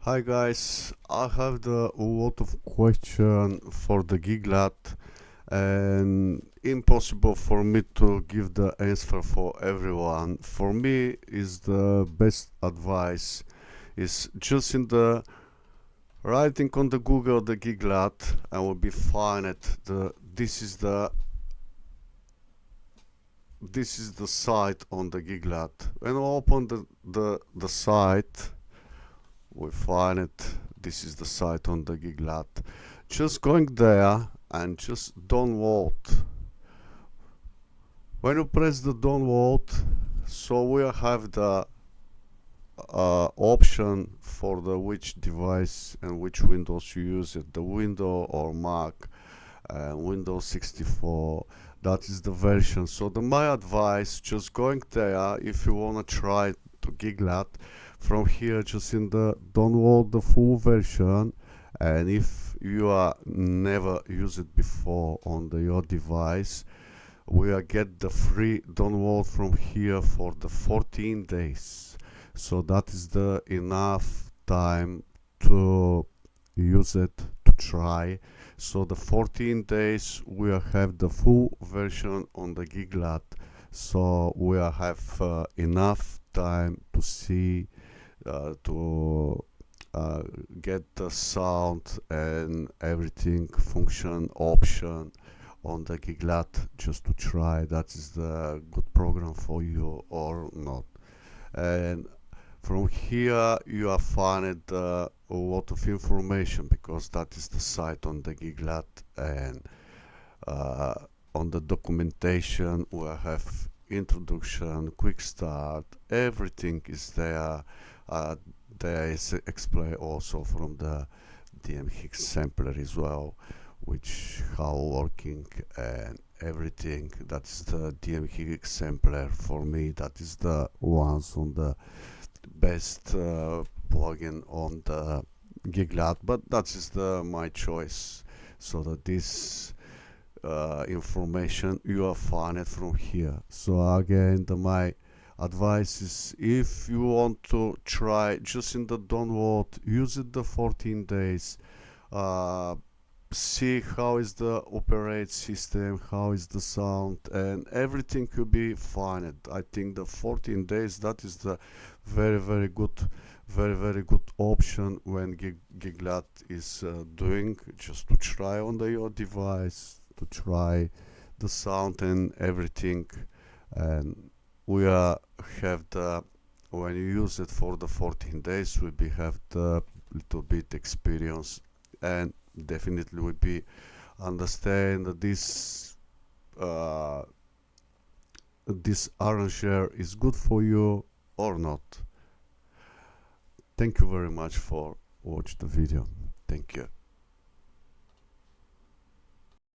Hi guys, I have a lot of question for the Giglad and impossible for me to give the answer for everyone. For me is the best advice is just in the writing on the Google the Giglad and will be fine at this is the site on the Giglad. When we open the site we find it. This is the site on the Giglad. Just going there and just download. When you press the download, so we have the option for the which device and which Windows you use it, the Windows or Mac, Windows 64. That is the version. So my advice, just going there if you wanna try to Giglad. From here, just in the download the full version, and if you are never used it before on your device, we are get the free download from here for the 14 days. So that is the enough time to use it to try. So the 14 days we have the full version on the Giglad. So we have enough time to see to get the sound and everything function option on the Giglad just to try that is the good program for you or not. And from here you are finding a lot of information because that is the site on the Giglad, and uh, on the documentation we have introduction, quick start, everything is there. uh, there is explain also from the DMX sampler as well, which how working and everything. That's the DMX sampler for me. That is the ones on the best plugin on the Giglad, but that is the my choice. So that this information you will find it from here. So again, my advice is if you want to try just in the download, use it the 14 days. uh, See how is the operate system, how is the sound, and everything will be fine. I think the 14 days that is the very good, very good option when Giglad is doing just to try on your device to try the sound and everything. And we have the when you use it for the 14 days we be have the little bit experience, and definitely will be understand that uh, this arranger is good for you or not. Thank you very much for watch the video. Thank you.